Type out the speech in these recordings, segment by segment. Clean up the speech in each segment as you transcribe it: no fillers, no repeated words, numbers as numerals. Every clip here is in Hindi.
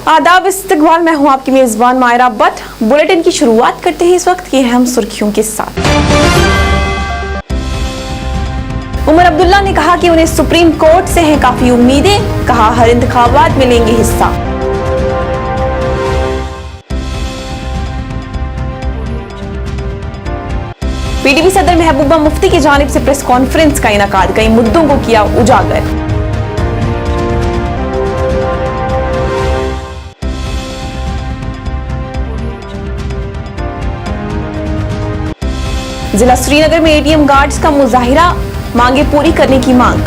आदाब इस्तकबाल, मैं हूं आपकी मेजबान मायरा बट। बुलेटिन की शुरुआत करते हैं इस वक्त की अहम सुर्खियों के साथ। उमर अब्दुल्ला ने कहा कि उन्हें सुप्रीम कोर्ट से हैं काफी उम्मीदें, कहा हर इंतखाबात में लेंगे हिस्सा। पीडीपी सदर महबूबा मुफ्ती की जानिब से प्रेस कॉन्फ्रेंस का इनेकाद, कई मुद्दों को किया उजागर। जिला श्रीनगर में एटीएम गार्ड्स का मुजाहिरा, मांगे पूरी करने की मांग।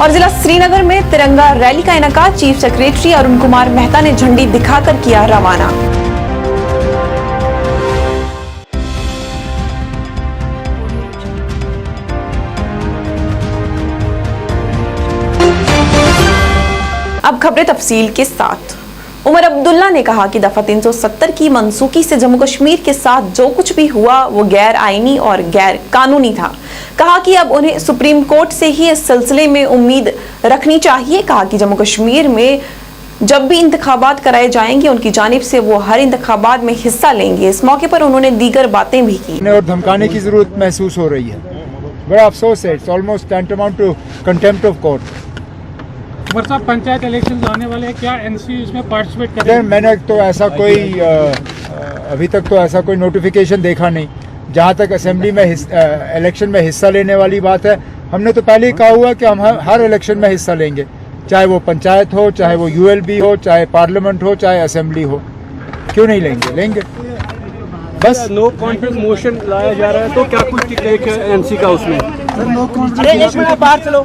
और जिला श्रीनगर में तिरंगा रैली का इनेकाद, चीफ सेक्रेटरी अरुण कुमार मेहता ने झंडी दिखाकर किया रवाना। अब खबरें तफसील के साथ। उमर अब्दुल्ला ने कहा कि दफा 370 की मनसूखी से जम्मू कश्मीर के साथ जो कुछ भी हुआ वो गैर आईनी और गैर कानूनी था। कहा कि अब उन्हें सुप्रीम कोर्ट से ही इस सिलसिले में उम्मीद रखनी चाहिए। कहा कि जम्मू कश्मीर में जब भी इंतखाबात कराए जाएंगे उनकी जानिब से वो हर इंतखाबात में हिस्सा लेंगे। इस मौके पर उन्होंने दीगर बातें भी की। और धमकाने की जरूरत महसूस हो रही है, बड़ा अफसोस है। It's almost tantamount to contempt of court. साहब, पंचायत इलेक्शन आने वाले हैं, क्या एनसी इसमें पार्टिसिपेट करेंगे? मैंने तो ऐसा कोई अभी तक तो ऐसा कोई नोटिफिकेशन देखा नहीं। जहां तक असेंबली में इलेक्शन में हिस्सा लेने वाली बात है, हमने तो पहले ही कहा हुआ कि हम हर इलेक्शन में हिस्सा लेंगे, चाहे वो पंचायत हो, चाहे वो यूएलबी हो, चाहे पार्लियामेंट हो, चाहे असेंबली हो। क्यों नहीं लेंगे? लेंगे। बस नो कॉन्फिडेंस मोशन लाया जा रहा है, तो क्या कुछ टेक है एनसी का उसमें? बाहर चलो।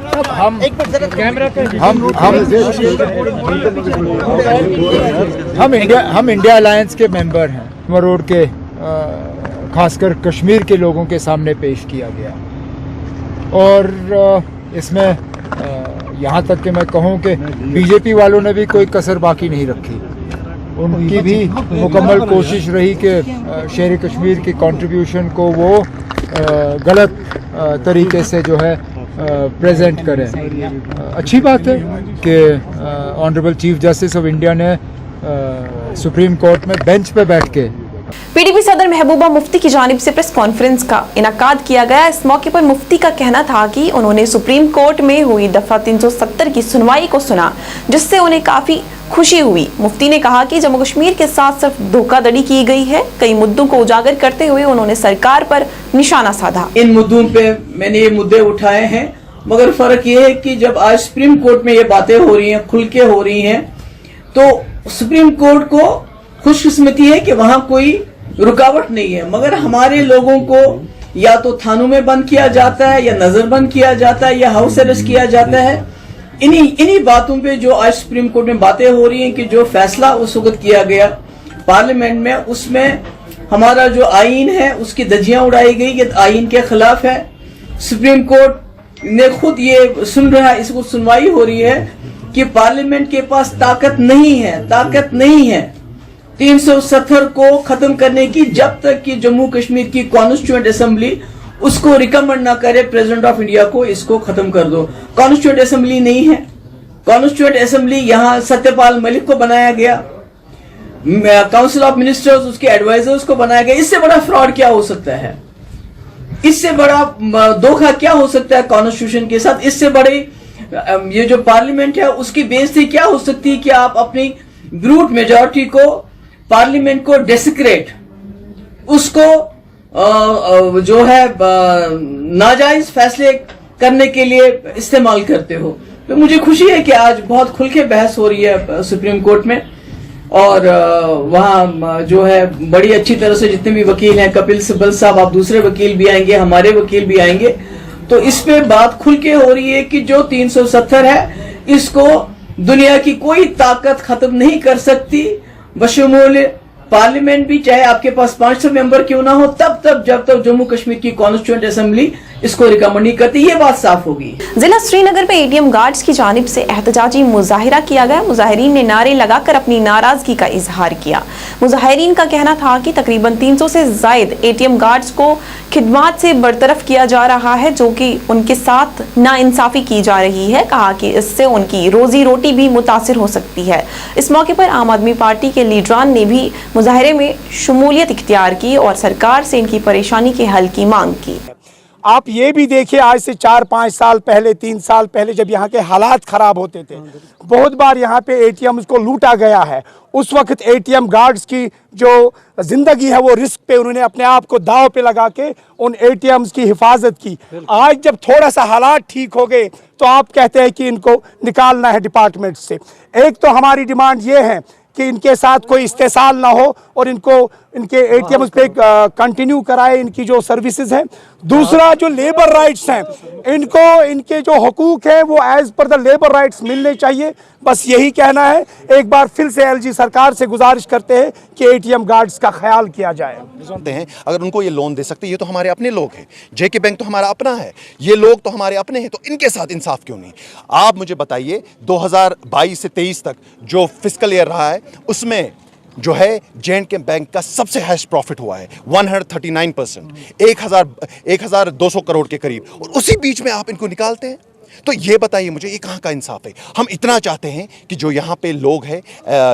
हम इंडिया अलायंस के मेंबर हैं। मरोड़ के खासकर कश्मीर के लोगों के सामने पेश किया गया और इसमें यहाँ तक कि मैं कहूँ कि बीजेपी वालों ने भी कोई कसर बाकी नहीं रखी। उनकी भी मुकम्मल कोशिश रही कि शेर कश्मीर की कंट्रीब्यूशन को वो गलत तरीके से जो है प्रेजेंट करें। अच्छी बात है कि honourable chief justice of India ने सुप्रीम कोर्ट में बेंच पे बैठ के पीडीपी सदर महबूबा मुफ्ती की जानिब से प्रेस कॉन्फ्रेंस का इनेकाद किया गया। इस मौके पर मुफ्ती का कहना था कि उन्होंने सुप्रीम कोर्ट में हुई दफा 370 की सुनवाई को सुना, जिससे उन्हें काफी खुशी हुई। मुफ्ती ने कहा कि जम्मू कश्मीर के साथ सिर्फ धोखाधड़ी की गई है। कई मुद्दों को उजागर करते हुए उन्होंने सरकार पर निशाना साधा। इन मुद्दों पे मैंने ये मुद्दे उठाए हैं, मगर फर्क ये है कि जब आज सुप्रीम कोर्ट में ये बातें हो रही हैं, खुल के हो रही हैं, तो सुप्रीम कोर्ट को खुशकिस्मती है कि वहां कोई रुकावट नहीं है। मगर हमारे लोगों को या तो थानों में बंद किया जाता है, या नजरबंद किया जाता है, या हाउस अरेस्ट किया जाता है। इन्हीं बातों पे जो आज सुप्रीम कोर्ट में बातें हो रही हैं कि जो फैसला उस वक्त किया गया पार्लियामेंट में, उसमें हमारा जो आईन है उसकी धज्जियां उड़ाई गई, ये आईन के खिलाफ है। सुप्रीम कोर्ट ने खुद ये सुन रहा है, इसको सुनवाई हो रही है कि पार्लियामेंट के पास ताकत नहीं है 370 को खत्म करने की, जब तक कि जम्मू कश्मीर की कॉन्स्टिट्यूएंट असेंबली उसको रिकमेंड ना करे प्रेसिडेंट ऑफ इंडिया को इसको खत्म कर दो। कॉन्स्टिट्यूएंट असेंबली नहीं है। कॉन्स्टिट्यूएंट असेंबली यहाँ सत्यपाल मलिक को बनाया गया, काउंसिल ऑफ मिनिस्टर्स उसके एडवाइजर्स को बनाया गया। इससे बड़ा फ्रॉड क्या हो सकता है? इससे बड़ा धोखा क्या हो सकता है कॉन्स्टिट्यूशन के साथ? इससे बड़े ये जो पार्लियामेंट है उसकी बेइज्जती क्या हो सकती है कि आप अपनी ब्रूट मेजॉरिटी को, पार्लियामेंट को डेसिक्रेट, उसको जो है नाजायज फैसले करने के लिए इस्तेमाल करते हो। तो मुझे खुशी है कि आज बहुत खुल के बहस हो रही है सुप्रीम कोर्ट में, और वहाँ जो है बड़ी अच्छी तरह से जितने भी वकील हैं, कपिल सिब्बल साहब, आप दूसरे वकील भी आएंगे, हमारे वकील भी आएंगे, तो इस पे बात खुल के हो रही है कि जो 370 है इसको दुनिया की कोई ताकत खत्म नहीं कर सकती, बशमूल पार्लियामेंट भी चाहे आपके पास 500 मेंबर क्यों ना हो, तब जब तक जम्मू कश्मीर की कॉन्स्टिट्यूएंट असेंबली इसको रिकमेंड नहीं करती, ये बात साफ होगी। जिला श्रीनगर में एटीएम गार्ड्स की जानिब से एहतजाजी मुजाहिरा किया गया। मुजाहिरीन ने नारे लगाकर अपनी नाराजगी का इजहार किया। मुजाहिरीन का कहना था कि तकरीबन 300 से जायद एटीएम गार्ड्स को खिदमात से बरतरफ किया जा रहा है, जो कि उनके साथ नाइंसाफी की जा रही है। कहा कि इससे उनकी रोजी रोटी भी मुतासिर हो सकती है। इस मौके पर आम आदमी पार्टी के लीडरान ने भी मुजाहिरे में शमूलियत इख्तियार की और सरकार से इनकी परेशानी के हल की मांग की। आप ये भी देखिए, आज से 4-5 साल पहले, 3 साल पहले जब यहाँ के हालात ख़राब होते थे, बहुत बार यहाँ पे एटीएम्स को लूटा गया है। उस वक्त एटीएम गार्ड्स की जो ज़िंदगी है वो रिस्क पे, उन्होंने अपने आप को दाव पे लगा के उन एटीएम्स की हिफाजत की। आज जब थोड़ा सा हालात ठीक हो गए तो आप कहते हैं कि इनको निकालना है डिपार्टमेंट से। एक तो हमारी डिमांड ये है कि इनके साथ कोई इस्तेसाल ना हो और इनको इनके एटीएम पे कंटिन्यू कराए इनकी जो सर्विसेज हैं। दूसरा, जो लेबर राइट्स हैं, इनको इनके जो हकूक हैं वो as per the labour rights मिलने चाहिए। बस यही कहना है। एक बार फिर से एलजी सरकार से गुजारिश करते हैं कि एटीएम गार्ड्स का ख्याल किया जाए। जानते हैं, अगर उनको ये लोन दे सकते, ये तो हमारे अपने लोग हैं। जेके बैंक तो हमारा अपना है, ये लोग तो हमारे अपने हैं, तो इनके साथ इंसाफ क्यों नहीं? आप मुझे बताइए, 2022 से 23 तक जो फिस्कल ईयर रहा है उसमें जो है जे&के बैंक का सबसे हाईएस्ट प्रॉफिट हुआ है 139%, 1200 करोड़ के करीब, और उसी बीच में आप इनको निकालते हैं। तो ये बताइए मुझे, ये कहाँ का इंसाफ है? हम इतना चाहते हैं कि जो यहाँ पे लोग हैं,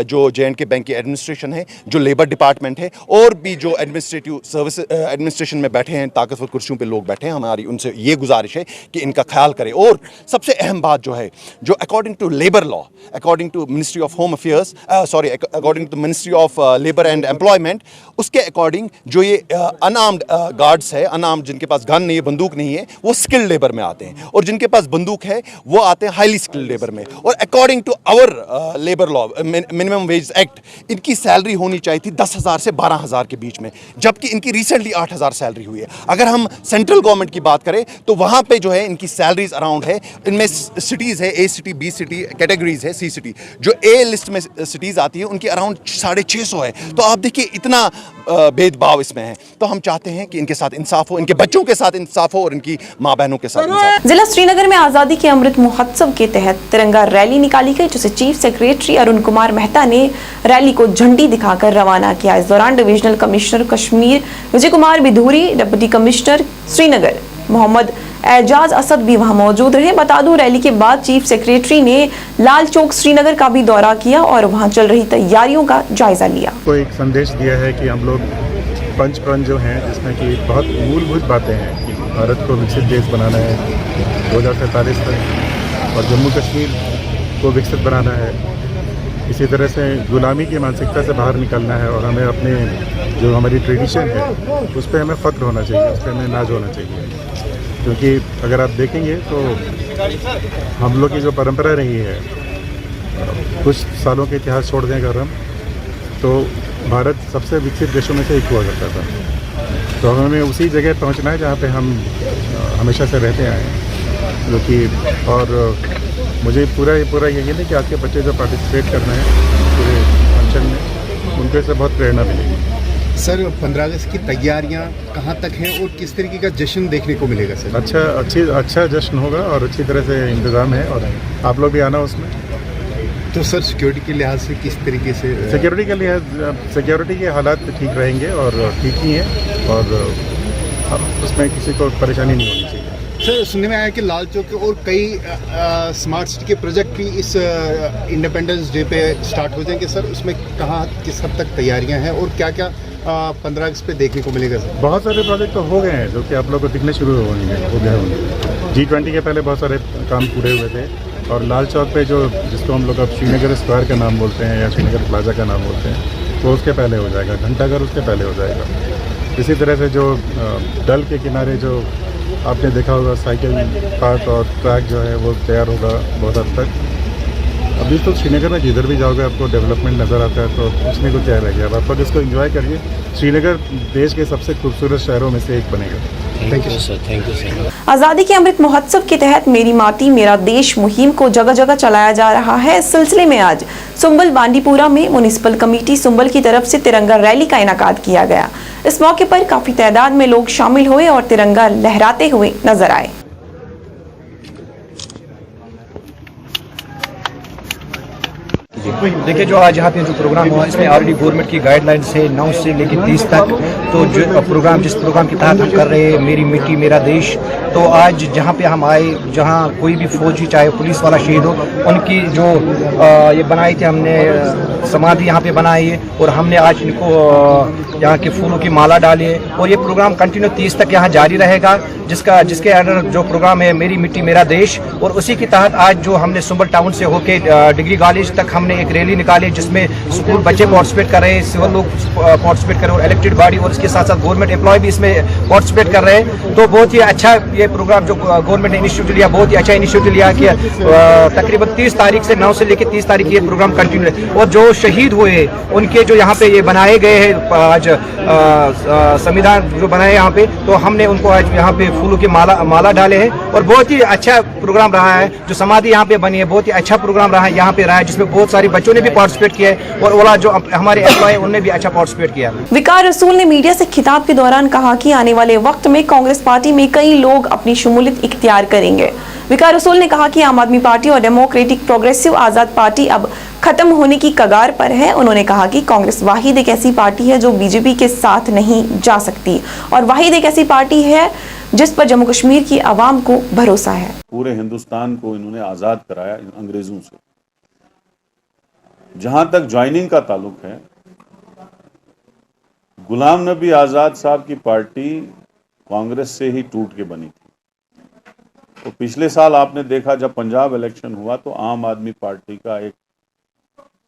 जो जे&के बैंक की एडमिनिस्ट्रेशन है, जो लेबर डिपार्टमेंट है, और भी जो एडमिनिस्ट्रेटिव सर्विस एडमिनिस्ट्रेशन में बैठे हैं, ताकतवर कुर्सियों पे लोग बैठे हैं, हमारी उनसे ये गुजारिश है कि इनका ख्याल करें। और सबसे अहम बात जो है, जो according to labour law, according to ministry of home affairs, according to ministry of labour and employment, उसके अकॉर्डिंग जो ये अनआर्म्ड गार्ड्स है, अनआर्म्ड, जिनके पास गन नहीं है, बंदूक नहीं है, वो स्किल्ड लेबर में आते हैं, और जिनके पास बंदूक है वो आते हैं हाईली स्किल्ड लेबर में। और according to our labour law, minimum wage act, इनकी सैलरी होनी चाहिए थी 10,000 से 12,000 के बीच में, जबकि इनकी रिसेंटली 8,000 सैलरी हुई है। अगर हम सेंट्रल गवर्नमेंट की बात करें तो वहां पे जो है इनकी सैलरीज अराउंड है, इनमें सिटीज है, ए सिटी, बी सिटी कैटेगरीज है, सी सिटी, जो ए लिस्ट में सिटीज आती है उनकी अराउंड 650 है। तो आप देखिए इतना भेदभाव इसमें है। तो हम चाहते हैं कि इनके साथ इंसाफ हो, इनके बच्चों के साथ इंसाफ हो, और इनकी माँ बहनों के साथ इंसाफ। जिला श्रीनगर में आजादी के अमृत महोत्सव के तहत तिरंगा रैली निकाली गई, जिसे चीफ सेक्रेटरी अरुण कुमार मेहता ने रैली को झंडी दिखाकर रवाना किया। इस दौरान divisional commissioner Kashmir Vijay Kumar Bidhuri, deputy commissioner Srinagar Mohammad Ejaz Asad भी वहां मौजूद रहे। बता दूं, रैली के बाद चीफ सेक्रेटरी ने लाल चौक श्रीनगर का भी दौरा किया और वहां चल रही तैयारियों का जायजा लिया। को एक संदेश दिया है कि हम लोग पंचप्रण जो हैं, जिसमें कि बहुत मूलभूत बातें हैं कि भारत को विकसित देश बनाना है 2047 तक, और जम्मू कश्मीर को विकसित बनाना है। इसी तरह से गुलामी की मानसिकता से बाहर निकलना है, और हमें अपने जो हमारी ट्रेडिशन है उस पर हमें फ़ख्र होना चाहिए, उस पर हमें नाज होना चाहिए। क्योंकि अगर आप देखेंगे तो हम लोग की जो परंपरा रही है, कुछ सालों के इतिहास छोड़ दें अगर हम, तो भारत सबसे विकसित देशों में से एक हुआ करता था। तो हमें उसी जगह पहुंचना है जहां पे हम हमेशा से रहते आए हैं, जो कि, और मुझे पूरा यही है कि आज के बच्चे जो पार्टिसिपेट करना है पूरे फंक्शन में, उनके से बहुत प्रेरणा मिलेगी। सर, 15 अगस्त की तैयारियां कहाँ तक हैं और किस तरीके का जश्न देखने को मिलेगा सर? अच्छा जश्न होगा और अच्छी तरह से इंतज़ाम है, और आप लोग भी आना उसमें। तो सर, सिक्योरिटी के लिहाज से किस तरीके से? सिक्योरिटी के हालात ठीक रहेंगे और ठीक ही हैं, और उसमें किसी को परेशानी नहीं होनी चाहिए। सर, सुनने में आया कि लाल चौक और कई स्मार्ट सिटी के प्रोजेक्ट भी इस इंडिपेंडेंस डे पे स्टार्ट हो जाएंगे सर। उसमें कहाँ किस हद तक तैयारियां हैं और क्या क्या 15 अगस्त पे देखने को मिलेगा सर? बहुत सारे प्रोजेक्ट तो हो गए हैं जो कि आप लोग को दिखने शुरू हो गए होंगे। G20 के पहले बहुत सारे काम पूरे हुए थे, और लाल चौक पे जो, जिसको हम लोग अब श्रीनगर स्क्वायर का नाम बोलते हैं या श्रीनगर प्लाजा का नाम बोलते हैं, तो उसके पहले हो जाएगा। घंटाघर उसके पहले हो जाएगा। इसी तरह से जो डल के किनारे जो आपने देखा होगा साइकिल पार्क और ट्रैक जो है वो तैयार होगा बहुत हद तक। अभी तो श्रीनगर में जिधर भी जाओगे आपको डेवलपमेंट नज़र आता है, तो पूछने को क्या रह गया। अब आप लोग इसको एंजॉय करिए। श्रीनगर देश के सबसे खूबसूरत शहरों में से एक बनेगा। Thank you sir. आजादी के अमृत महोत्सव के तहत मेरी माटी मेरा देश मुहिम को जगह जगह चलाया जा रहा है। इस सिलसिले में आज सुंबल बांडीपुरा में म्युनिसिपल कमेटी सुंबल की तरफ से तिरंगा रैली का इनेकाद किया गया। इस मौके पर काफी तादाद में लोग शामिल हुए और तिरंगा लहराते हुए नजर आए। देखिए, जो आज यहाँ पे जो प्रोग्राम हुआ इसमें ऑलरेडी गवर्नमेंट की गाइडलाइंस है 9 से लेकर 30 तक। तो जो प्रोग्राम जिस प्रोग्राम के तहत हम कर रहे हैं मेरी मिट्टी मेरा देश, तो आज जहाँ पे हम आए, जहाँ कोई भी फौजी चाहे पुलिस वाला शहीद हो, उनकी जो ये बनाई थी हमने समाधि यहाँ पे बनाई है और हमने आज इनको यहाँ के फूलों की माला डाली है और ये प्रोग्राम कंटिन्यू 30 तक यहाँ जारी रहेगा, जिसके अंडर जो प्रोग्राम है मेरी मिट्टी मेरा देश। और उसी के तहत आज जो हमने सुंबल टाउन से होके डिग्री कॉलेज तक हमने एक रैली निकाली जिसमें स्कूल बच्चे पार्टिसिपेट कर रहे हैं, सिविल लोग पार्टिसिपेट कर रहे हैं और इलेक्टेड बॉडी और इसके साथ साथ गवर्नमेंट एम्प्लॉय भी इसमें पार्टिसिपेट कर रहे हैं। तो बहुत ही अच्छा ये प्रोग्राम जो गवर्नमेंट ने इनिशिएटिव लिया, बहुत ही अच्छा इनिशिएटिव लिया कि तकरीबन 30 तारीख से 9 से लेकर 30 तारीख ये प्रोग्राम कंटिन्यू है। और जो शहीद हुए उनके जो यहाँ पे ये बनाए गए हैं आज संविधान जो बनाए यहाँ पे, तो हमने उनको आज यहाँ पे फूलों की माला डाले हैं और बहुत ही अच्छा प्रोग्राम रहा है। जो समाधि यहाँ पे बनी है बहुत ही अच्छा प्रोग्राम रहा है यहाँ पे रहा है, जिसमें बहुत सारे बच्चों ने भी पार्टिसिपेट किया है और ओला जो हमारे एम्प्लॉय उन्होंने भी अच्छा पार्टिसिपेट किया। विकार रसूल ने मीडिया से खिताब के दौरान कहा कि आने वाले वक्त में कांग्रेस पार्टी में कई लोग अपनी शमूलियत इख्तियार करेंगे। विकार रसूल ने कहा कि आम आदमी पार्टी और डेमोक्रेटिक प्रोग्रेसिव आजाद पार्टी अब खत्म होने की कगार पर है। उन्होंने कहा कि कांग्रेस वाहिद एक ऐसी पार्टी है जो बीजेपी के साथ नहीं जा सकती और वाहिद एक ऐसी पार्टी है जिस पर जम्मू कश्मीर की आवाम को भरोसा है। पूरे हिंदुस्तान को इन्होंने आजाद कराया अंग्रेजों से। जहां तक ज्वाइनिंग का ताल्लुक है, गुलाम नबी आजाद साहब की पार्टी कांग्रेस से ही टूट के बनी थी। तो पिछले साल आपने देखा जब पंजाब इलेक्शन हुआ तो आम आदमी पार्टी का एक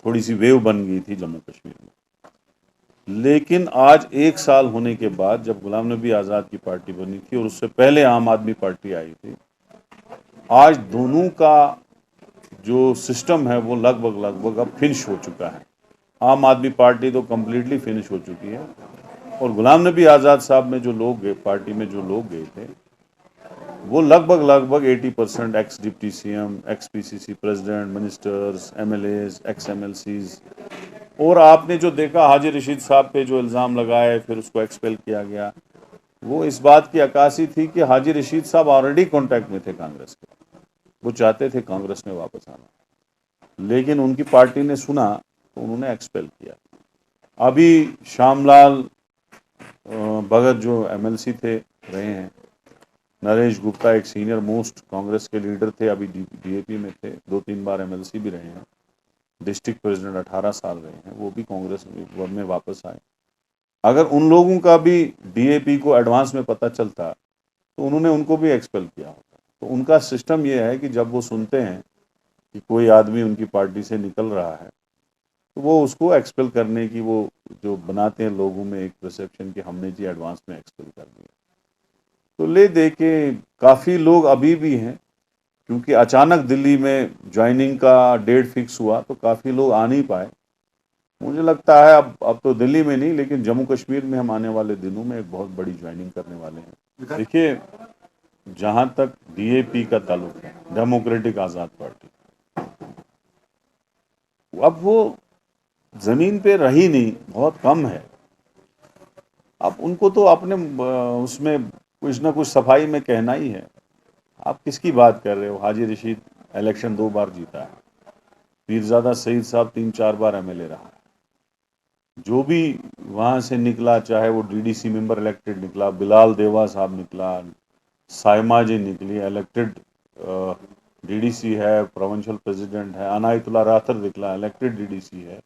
थोड़ी सी वेव बन गई थी जम्मू कश्मीर में। लेकिन आज 1 साल होने के बाद जब गुलाम नबी आज़ाद की पार्टी बनी थी और उससे पहले आम आदमी पार्टी आई थी, आज दोनों का जो सिस्टम है वो लगभग अब फिनिश हो चुका है। आम आदमी पार्टी तो कम्प्लीटली फिनिश हो चुकी है और गुलाम नबी आज़ाद साहब में जो लोग गए, पार्टी में जो लोग गए थे, वो लगभग 80% x deputy CM, x PCC president, ministers, MLAs, x MLCs. और आपने जो देखा हाजी रशीद साहब पे जो इल्ज़ाम लगाए फिर उसको एक्सपेल किया गया, वो इस बात की अक्कासी थी कि हाजी रशीद साहब ऑलरेडी कॉन्टैक्ट में थे कांग्रेस के, वो चाहते थे कांग्रेस में वापस आना, लेकिन उनकी पार्टी ने सुना तो उन्होंने एक्सपेल किया। अभी श्यामलाल भगत जो एमएलसी थे रहे हैं, नरेश गुप्ता एक सीनियर मोस्ट कांग्रेस के लीडर थे, अभी डीएपी में थे, 2-3 बार एमएलसी भी रहे हैं, डिस्ट्रिक्ट प्रेसिडेंट 18 साल रहे हैं, वो भी कांग्रेस में वापस आए। अगर उन लोगों का भी डीएपी को एडवांस में पता चलता तो उन्होंने उनको भी एक्सपेल किया होता। तो उनका सिस्टम ये है कि जब वो सुनते हैं कि कोई आदमी उनकी पार्टी से निकल रहा है तो वो उसको एक्सपेल करने की वो जो बनाते हैं लोगों में एक परसेप्शन कि हमने जी एडवांस में एक्सपेल कर दिया। तो ले दे के काफ़ी लोग अभी भी हैं, क्योंकि अचानक दिल्ली में ज्वाइनिंग का डेट फिक्स हुआ तो काफ़ी लोग आ नहीं पाए। मुझे लगता है अब तो दिल्ली में नहीं लेकिन जम्मू कश्मीर में हम आने वाले दिनों में एक बहुत बड़ी ज्वाइनिंग करने वाले हैं। देखिए, जहां तक डीएपी का ताल्लुक है, डेमोक्रेटिक आज़ाद पार्टी, अब वो ज़मीन पे रही नहीं, बहुत कम है। अब उनको तो अपने उसमें कुछ ना कुछ सफाई में कहना ही है। आप किसकी बात कर रहे हो? हाजी रशीद इलेक्शन 2 बार जीता है, पीरजादा सईद साहब 3-4 बार एमएलए रहा, जो भी वहाँ से निकला, चाहे वो डीडीसी मेंबर इलेक्टेड निकला, बिलाल देवा साहब निकला, साइमा जी निकली, इलेक्टेड डीडीसी है, प्रोविंशियल प्रेसिडेंट है, अनायतुल्लाह राथर निकला, इलेक्टेड डीडीसी है,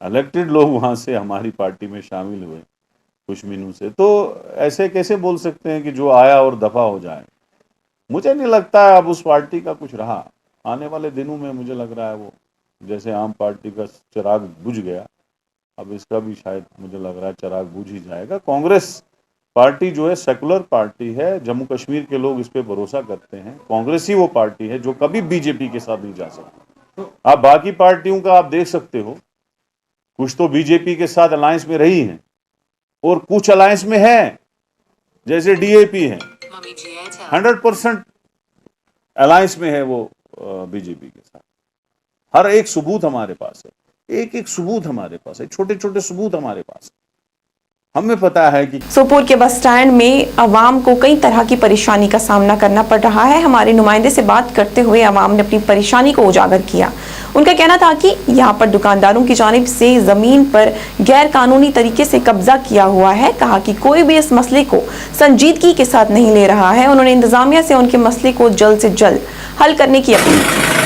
इलेक्टेड लोग वहाँ से हमारी पार्टी में शामिल हुए कुछ महीनों से। तो ऐसे कैसे बोल सकते हैं कि जो आया और दफा हो जाए? मुझे नहीं लगता है अब उस पार्टी का कुछ रहा। आने वाले दिनों में मुझे लग रहा है वो जैसे आम पार्टी का चिराग बुझ गया, अब इसका भी शायद मुझे लग रहा है चिराग बुझ ही जाएगा। कांग्रेस पार्टी जो है सेकुलर पार्टी है, जम्मू कश्मीर के लोग इस पे भरोसा करते हैं। कांग्रेस ही वो पार्टी है जो कभी बीजेपी के साथ नहीं जा सकती। आप बाकी पार्टियों का आप देख सकते हो, कुछ तो बीजेपी के साथ अलायंस में रही हैं और कुछ अलायंस में है, जैसे डीएपी है। 100% अलायंस में है वो बीजेपी के साथ। हर एक सबूत हमारे पास है, एक एक सबूत हमारे पास है, छोटे छोटे सबूत हमारे पास है। हमें पता है कि सोपोर के बस स्टैंड में अवाम को कई तरह की परेशानी का सामना करना पड़ रहा है। हमारे नुमाइंदे से बात करते हुए अवाम ने अपनी परेशानी को उजागर किया। उनका कहना था कि यहाँ पर दुकानदारों की जानिब से जमीन पर गैर कानूनी तरीके से कब्जा किया हुआ है। कहा कि कोई भी इस मसले को संजीदगी के साथ नहीं ले रहा है। उन्होंने इंतजामिया से उनके मसले को जल्द से जल्द हल करने की अपील की।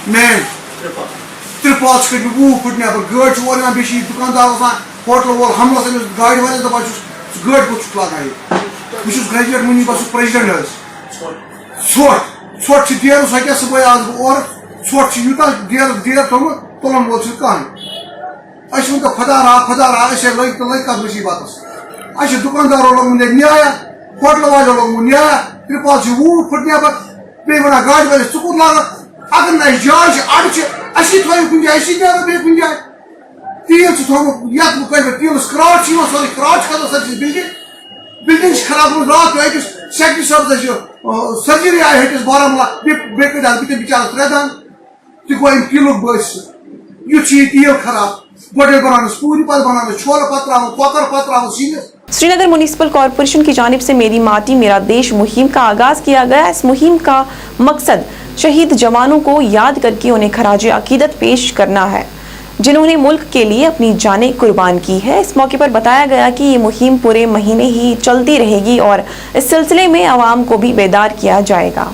मैं त्रिपाल वो फुट नबर गाड़ और दुकानदार होटल वोल हमल गाड़ी वाले दपा गाड़ कुछ लगान बहुत ग्रेजुएट मुनीब प्रेसिडेंट ोट डेर सो सुबह आज और ोट यूता डेर थोमुत तुलन वोल कह वो खुदा रहा लग कत मुसीबत दुकानदारों लोग न्याय होटल वालों लोग न्याय त्रिपाल वो फुट नबर बे वन गाड़ी वाले सुकून लागत अगर ना जाय अड़ थो कुछ जाए बे कुछ जाए तील थोमुत ये तील क्राच सोरे क्राच कर बिल्डिंग खराब रात अकिस सेक्रेटरी साहब सर्जरी आई हटिस बारामूला बे बिचार 3 दिन तह गो तील बस युथ तील खराब गोटे बनान पूरी पत बनान छोल पत कॉकर पत सीनिस। श्रीनगर म्युनिसिपल कॉरपोरेशन की जानिब से मेरी माटी मेरा देश मुहिम का आगाज किया गया। इस मुहिम का मकसद शहीद जवानों को याद करके उन्हें खराज अकीदत पेश करना है जिन्होंने मुल्क के लिए अपनी जानें कुर्बान की है। इस मौके पर बताया गया कि ये मुहिम पूरे महीने ही चलती रहेगी और इस सिलसिले में आवाम को भी बेदार किया जाएगा।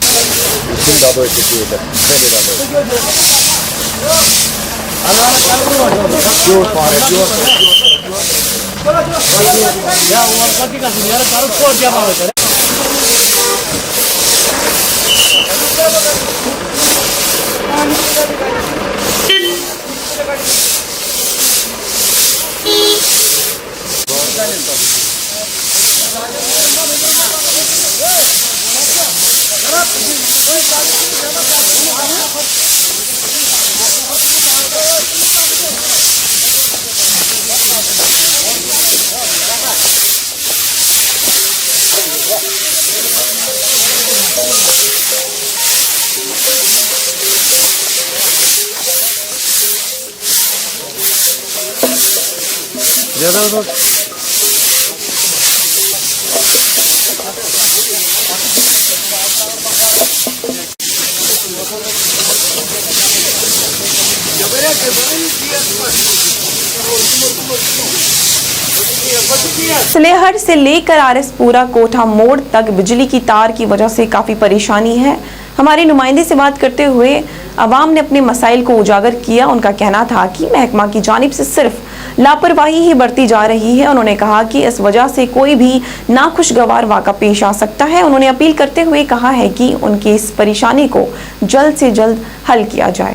सलेहट से लेकर आरएसपुरा कोठा मोड़ तक बिजली की तार की वजह से काफी परेशानी है। हमारे नुमाइंदे से बात करते हुए अवाम ने अपने मसाइल को उजागर किया। उनका कहना था कि महकमा की जानिब से सिर्फ लापरवाही ही बरती जा रही है। उन्होंने कहा कि इस वजह से कोई भी नाखुशगवार वाक़ा पेश आ सकता है। उन्होंने अपील करते हुए कहा है कि उनकी इस परेशानी को जल्द से जल्द हल किया जाए।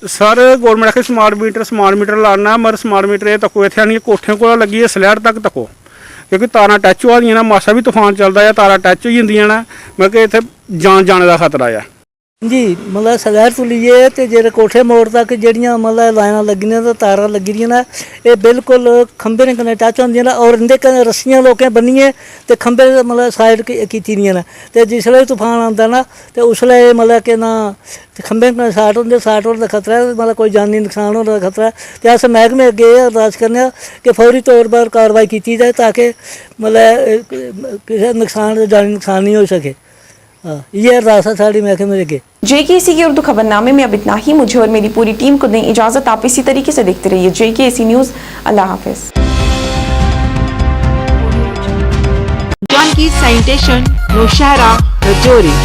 सर गौरमेंट आखे स्मार्ट मीटर लाना मगर स्मार्ट मीटर ये तको इतने नहीं कोठे को लगी है स्लैड तक तको क्योंकि तारा टच हो दी मासा भी तूफान चलता है तारा टच हो जाए मैं कि इतने जान जाने का खतरा है जी मतलब सलैर तो लीए तो जो कोठे मोड़ तक जड़ियाँ मतलब लाइना लगी तो तारा लगी दी ना ये बिल्कुल खंबे ने कन्नै टच होंगे और इनके कन्नै रस्सियां लोकें बनिए तो खंबे मतलब साइड की दियां तो जिसलै तूफान आता ना तो उसलै मतलब कि ना खंबे कन्नै साट होंगे साट होने का खतरा है मतलब कोई जानी नुकसान होने का खतरा है तो अस मैहकमे अगे अरदास करने कि फौरी तौर पर कार्रवाई की जाए ताकि मतलब किसी नुकसान जानी नुकसान नहीं हो सके। ये अरदास है साड़ी महकमे अगे। JKC के उर्दू खबरनामे में अब इतना ही। मुझे और मेरी पूरी टीम को दें इजाजत। आप इसी तरीके से देखते रहिए JKC न्यूज। अल्लाह हाफिज। जानकी सैनिटेशन नौशहरा रजौरी,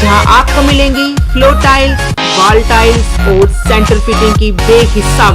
जहां आपको मिलेंगी फ्लोर टाइल्स, वॉल टाइल्स और सेंटर फिटिंग की बेहिसाब